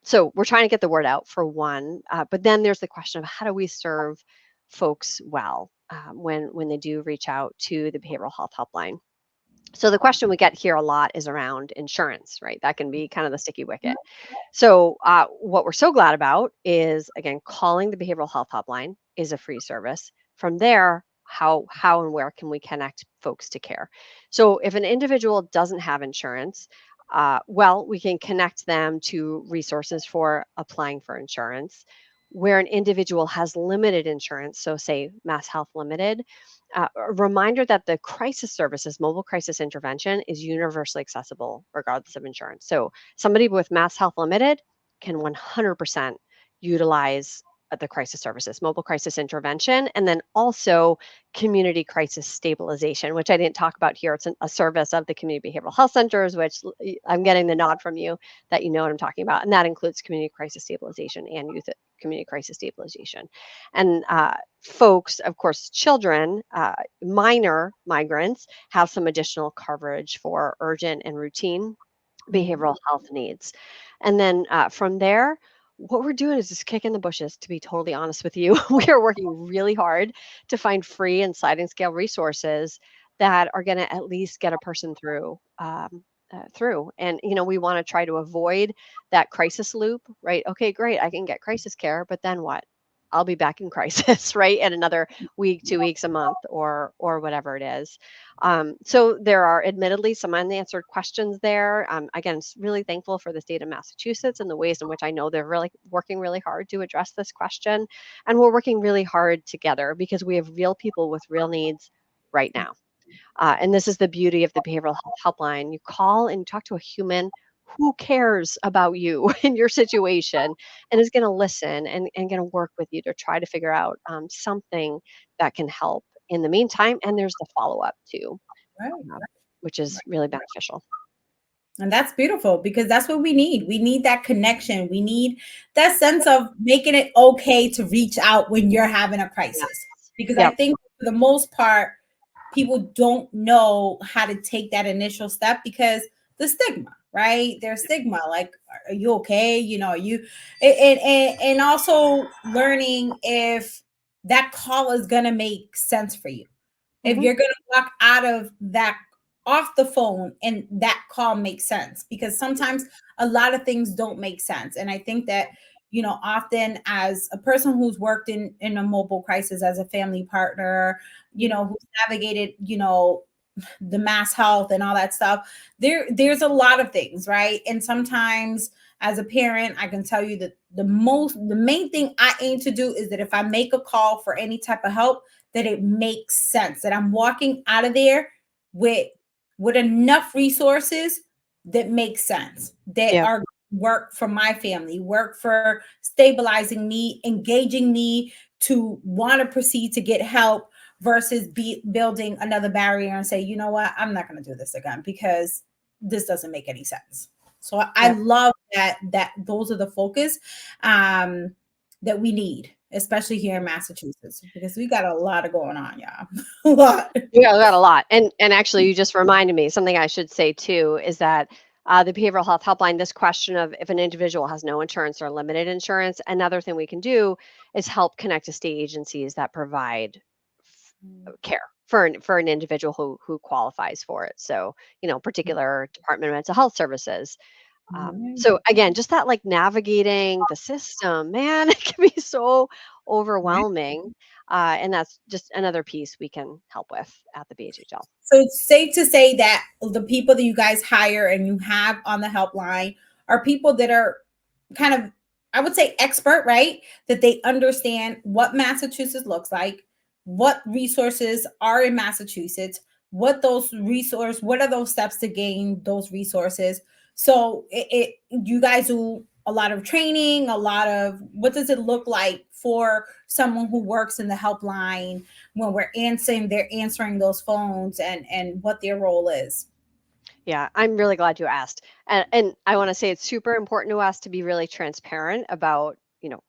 So we're trying to get the word out for one, but then there's the question of how do we serve folks well when they do reach out to the behavioral health helpline. So the question we get here a lot is around insurance, right? That can be kind of the sticky wicket. So what we're so glad about is, again, calling the behavioral health hotline is a free service. From there, how and where can we connect folks to care? So if an individual doesn't have insurance, well, we can connect them to resources for applying for insurance. Where an individual has limited insurance, so say Mass Health Limited, a reminder that the crisis services, mobile crisis intervention, is universally accessible regardless of insurance. So somebody with Mass Health Limited can 100% utilize the crisis services, mobile crisis intervention, and then also community crisis stabilization, which I didn't talk about here. It's a service of the community behavioral health centers, which I'm getting the nod from you that you know what I'm talking about. And that includes community crisis stabilization and youth community crisis stabilization. And folks, of course, children, minor migrants have some additional coverage for urgent and routine behavioral health needs. And then from there, what we're doing is just kicking the bushes, to be totally honest with you. We are working really hard to find free and sliding scale resources that are going to at least get a person through. Through and we want to try to avoid that crisis loop, right? Okay, great, I can get crisis care, but then what? I'll be back in crisis right, in another week, 2 weeks, a month, or whatever it is. So there are admittedly some unanswered questions there. Again, really thankful for the state of Massachusetts and the ways in which I know they're really working really hard to address this question. And we're working really hard together because we have real people with real needs right now. And this is the beauty of the behavioral health helpline. You call and you talk to a human who cares about you and your situation and is going to listen and going to work with you to try to figure out something that can help in the meantime. And there's the follow up too, Right. which is really beneficial. And that's beautiful because that's what we need. We need that connection. We need that sense of making it okay to reach out when you're having a crisis. Because I think for the most part, people don't know how to take that initial step because the stigma, right? There's stigma like, are you okay? Are you, and also learning if that call is going to make sense for you. If you're going to walk out of that off the phone and that call makes sense, because sometimes a lot of things don't make sense. And I think that, often as a person who's worked in a mobile crisis as a family partner, who's navigated, the Mass Health and all that stuff, there's a lot of things, right? And sometimes as a parent, I can tell you that the main thing I aim to do is that if I make a call for any type of help, that it makes sense, that I'm walking out of there with enough resources that make sense, that are work for my family, work for stabilizing me, engaging me to want to proceed to get help versus building another barrier and say, you know what, I'm not going to do this again because this doesn't make any sense. So I love that those are the focus that we need, especially here in Massachusetts, because we got a lot of going on, y'all. A lot. Yeah, we got a lot. And actually, you just reminded me something I should say too is that the behavioral health helpline, this question of if an individual has no insurance or limited insurance, another thing we can do is help connect to state agencies that provide care for an individual who qualifies for it. So, particular Department of Mental Health Services. So again, just that like navigating the system, man, it can be so overwhelming. And that's just another piece we can help with at the BHHL. So it's safe to say that the people that you guys hire and you have on the helpline are people that are kind of, I would say, expert, right? That they understand what Massachusetts looks like, what resources are in Massachusetts, what are those steps to gain those resources. So you guys do a lot of training, what does it look like for someone who works in the helpline when they're answering those phones and what their role is? Yeah, I'm really glad you asked. And I want to say it's super important to us to be really transparent about,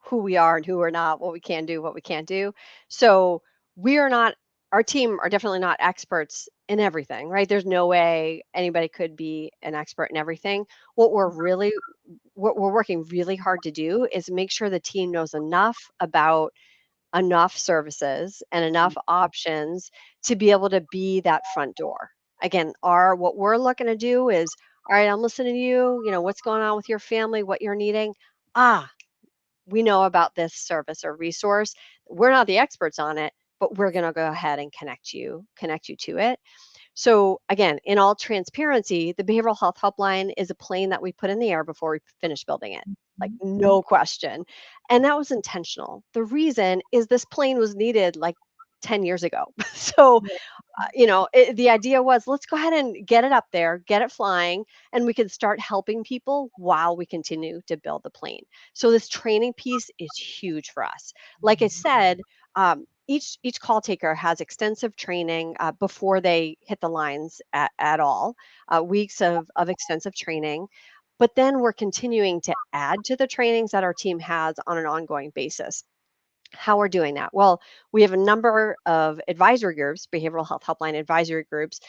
who we are and who we're not, what we can do, what we can't do. So we are not, our team are definitely not experts in everything, right? There's no way anybody could be an expert in everything. What we're working really hard to do is make sure the team knows enough about enough services and enough options to be able to be that front door. Again, what we're looking to do is, all right, I'm listening to you, what's going on with your family, what you're needing. Ah, we know about this service or resource. We're not the experts on it, but we're going to go ahead and connect you to it. So again, in all transparency, the behavioral health helpline is a plane that we put in the air before we finished building it. Like no question. And that was intentional. The reason is this plane was needed like 10 years ago. So the idea was, let's go ahead and get it up there, get it flying, and we can start helping people while we continue to build the plane. So this training piece is huge for us. Like I said, each call taker has extensive training before they hit the lines at all, weeks of extensive training. But then we're continuing to add to the trainings that our team has on an ongoing basis. How we're doing that? Well, we have a number of advisory groups, behavioral health helpline advisory groups,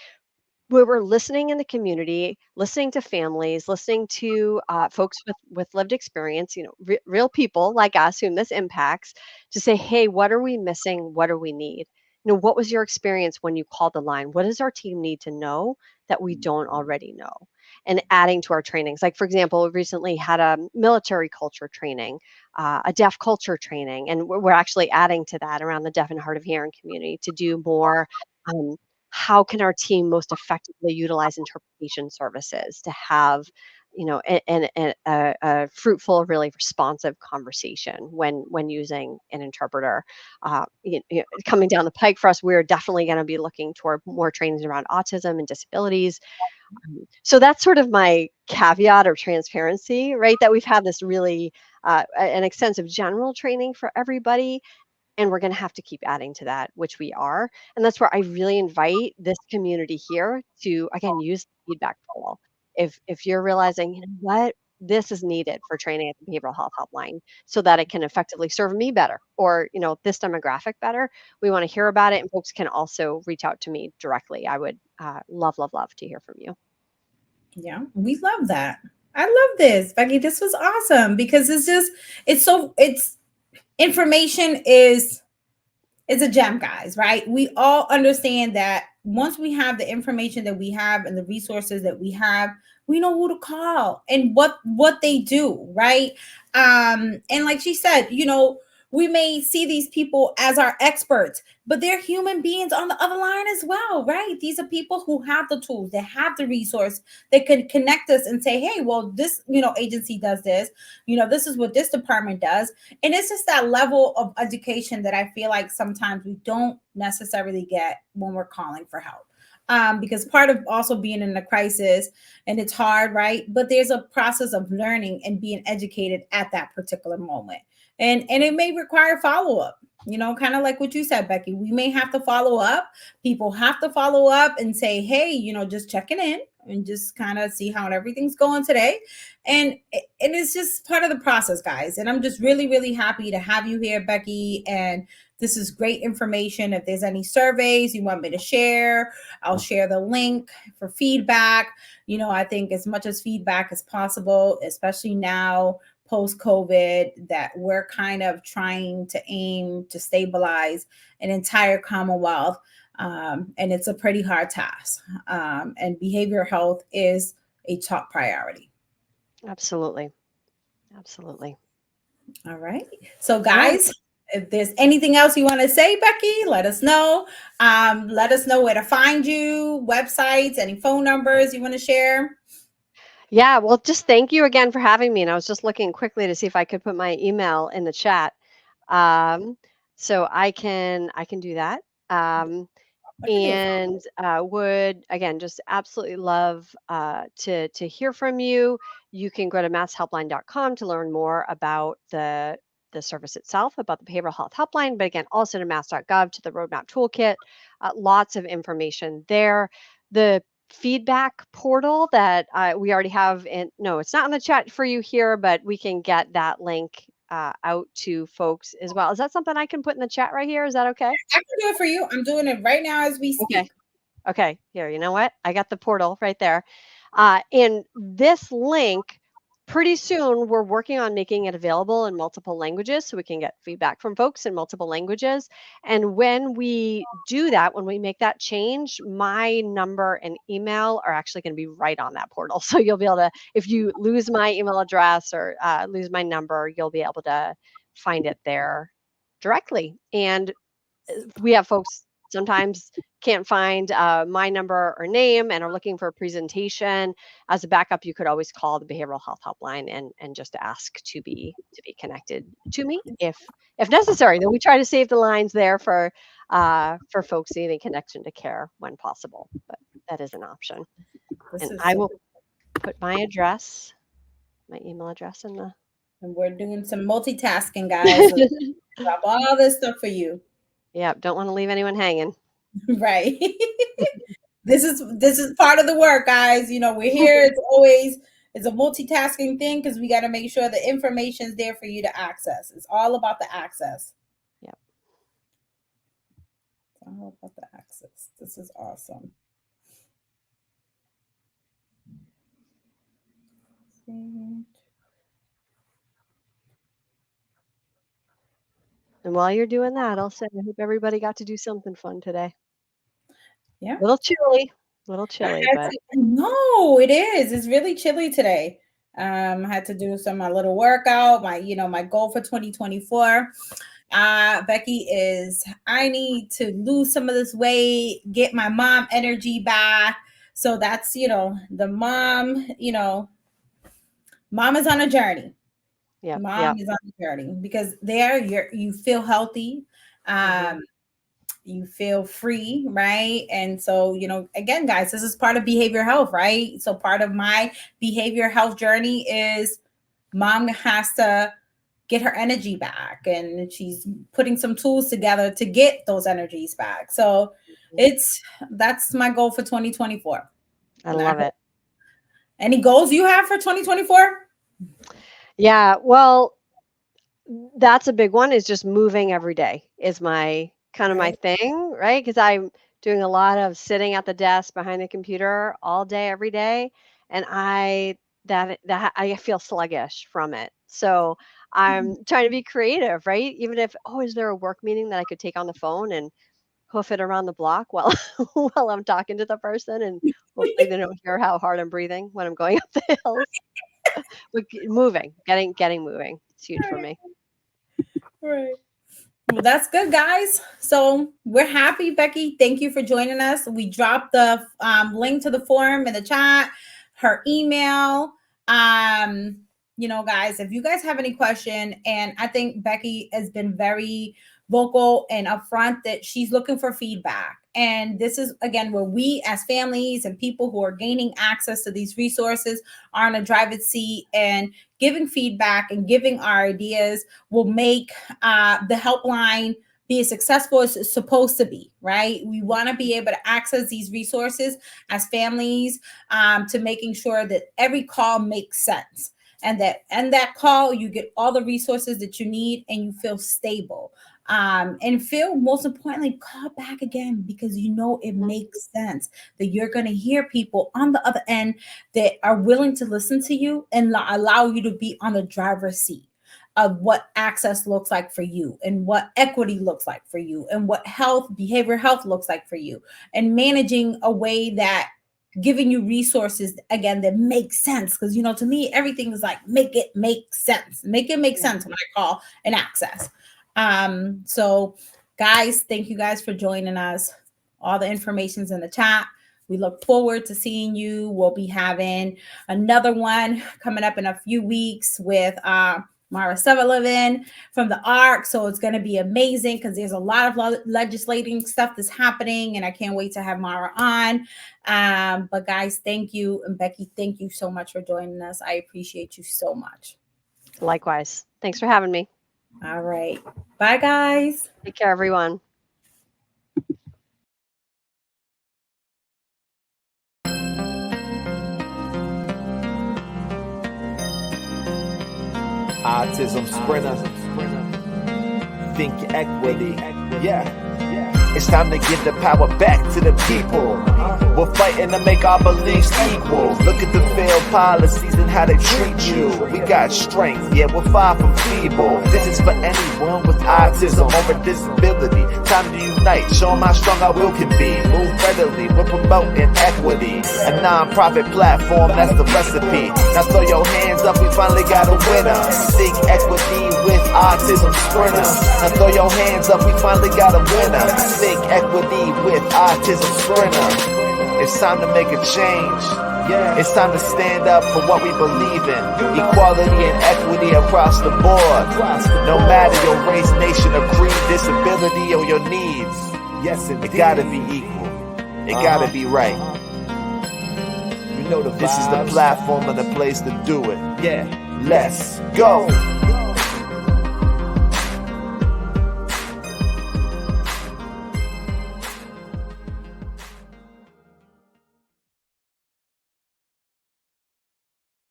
where we're listening in the community, listening to families, listening to folks with lived experience, real people like us whom this impacts, to say, hey, what are we missing? What do we need? What was your experience when you called the line? What does our team need to know that we don't already know? And adding to our trainings. Like, for example, we recently had a military culture training, a deaf culture training, and we're actually adding to that around the deaf and hard of hearing community to do more. How can our team most effectively utilize interpretation services to have a fruitful, really responsive conversation when using an interpreter. Coming down the pike for us, we're definitely going to be looking toward more trainings around autism and disabilities. So that's sort of my caveat or transparency, right? That we've had this really an extensive general training for everybody, and we're going to have to keep adding to that, which we are. And that's where I really invite this community here to, again, use the feedback portal. If you're realizing, what, this is needed for training at the behavioral health helpline so that it can effectively serve me better, or this demographic better, we want to hear about it. And folks can also reach out to me directly. I would love, love, love to hear from you. Yeah, we love that. I love this, Becky. This was awesome because it's information is a gem, guys, right? We all understand that once we have the information that we have and the resources that we have, we know who to call and what they do, right? And like she said, we may see these people as our experts, but they're human beings on the other line as well, right? These are people who have the tools, they have the resource, they can connect us and say, hey, well, this, agency does this, this is what this department does. And it's just that level of education that I feel like sometimes we don't necessarily get when we're calling for help. Because part of also being in a crisis, and it's hard, right? But there's a process of learning and being educated at that particular moment. And it may require follow-up, kind of like what you said, Becky. We may have to follow up. People have to follow up and say, hey, just checking in and just kind of see how everything's going today. And it's just part of the process, guys. And I'm just really, really happy to have you here, Becky. And this is great information. If there's any surveys you want me to share, I'll share the link for feedback. I think as much as feedback as possible, especially now post-COVID, that we're kind of trying to aim to stabilize an entire Commonwealth. And it's a pretty hard task. And behavioral health is a top priority. Absolutely. Absolutely. All right. So guys, if there's anything else you want to say, Becky, let us know. Let us know where to find you, websites, any phone numbers you want to share. Yeah, well, just thank you again for having me. And I was just looking quickly to see if I could put my email in the chat. So I can do that. And would, again, just absolutely love to hear from you. You can go to masshelpline.com to learn more about the service itself, about the behavioral health helpline, but again, also to mass.gov, to the roadmap toolkit. Lots of information there. The feedback portal that we already have no, it's not in the chat for you here, but we can get that link out to folks as well. Is that something I can put in the chat right here? Is that okay? I can do it for you. I'm doing it right now as we speak. Okay. Here, you know what? I got the portal right there. And this link pretty soon we're working on making it available in multiple languages so we can get feedback from folks in multiple languages. And when we do that, when we make that change, my number and email are actually going to be right on that portal. So you'll be able to, if you lose my email address or lose my number, you'll be able to find it there directly. And we have folks sometimes can't find my number or name and are looking for a presentation. As a backup, you could always call the behavioral health helpline and just ask to be connected to me if necessary. Then we try to save the lines there for folks needing connection to care when possible, but that is an option. And I will put my address, my email address in the. And we're doing some multitasking, guys. Drop all this stuff for you. Yeah, don't want to leave anyone hanging. Right. This is part of the work, guys. You know, we're here. It's a multitasking thing because we got to make sure the information is there for you to access. It's all about the access. Yep. It's all about the access. This is awesome. And while you're doing that, I'll say I hope everybody got to do something fun today. Yeah. A little chilly, but no, it is. It's really chilly today. I had to do a little workout. My goal for 2024, Becky, is I need to lose some of this weight, get my mom energy back. So that's, the mom is on a journey. Yeah, Mom is on the journey because you feel healthy, you feel free, right? And so, again, guys, this is part of behavior health, right? So part of my behavior health journey is mom has to get her energy back, and she's putting some tools together to get those energies back. So that's my goal for 2024. I love it. Any goals you have for 2024? Yeah, well, that's a big one, is just moving every day is my my thing, right? Because I'm doing a lot of sitting at the desk behind the computer all day, every day. And I feel sluggish from it. So I'm trying to be creative, right? Even if, is there a work meeting that I could take on the phone and hoof it around the block while I'm talking to the person, and hopefully they don't hear how hard I'm breathing when I'm going up the hills. But moving, getting moving. It's huge for me. Right. Well, that's good, guys. So we're happy, Becky. Thank you for joining us. We dropped the link to the forum in the chat, her email. Guys, if you guys have any question, and I think Becky has been very vocal and upfront that she's looking for feedback. And this is, again, where we as families and people who are gaining access to these resources are in a driver's seat, and giving feedback and giving our ideas will make the helpline be as successful as it's supposed to be, right? We want to be able to access these resources as families, to making sure that every call makes sense. And that call, you get all the resources that you need, and you feel stable. And feel, most importantly, call back again, because it makes sense that you're going to hear people on the other end that are willing to listen to you and allow you to be on the driver's seat of what access looks like for you, and what equity looks like for you, and what behavior health looks like for you, and managing a way that giving you resources, again, that make sense. Because, to me, everything is like, make it make sense. Make it make sense when I call and access. So guys, thank you guys for joining us. All the information's in the chat. We look forward to seeing you. We'll be having another one coming up in a few weeks with Mara Sullivan from the ARC. So it's going to be amazing, because there's a lot of legislating stuff that's happening, and I can't wait to have Mara on. But guys, thank you. And Becky, thank you so much for joining us. I appreciate you so much. Likewise. Thanks for having me. All right. Bye, guys. Take care, everyone. Autism sprinter. Think equity. Yeah. It's time to give the power back to the people. We're fighting to make our beliefs equal. Look at the failed policies and how they treat you. We got strength, yeah, we're far from feeble. This is for anyone with autism or a disability. Time to unite, show them how strong our will can be. Move readily, we're promoting equity. A non-profit platform, that's the recipe. Now throw your hands up, we finally got a winner. Think equity with autism sprinter. Now throw your hands up, we finally got a winner. Think equity with autism sprinter. It's time to make a change. It's time to stand up for what we believe in. Equality and equity across the board. No matter your race, nation, or creed, disability, or your needs. Yes, it gotta be equal. It gotta be right. You know this is the platform and the place to do it. Yeah, let's go.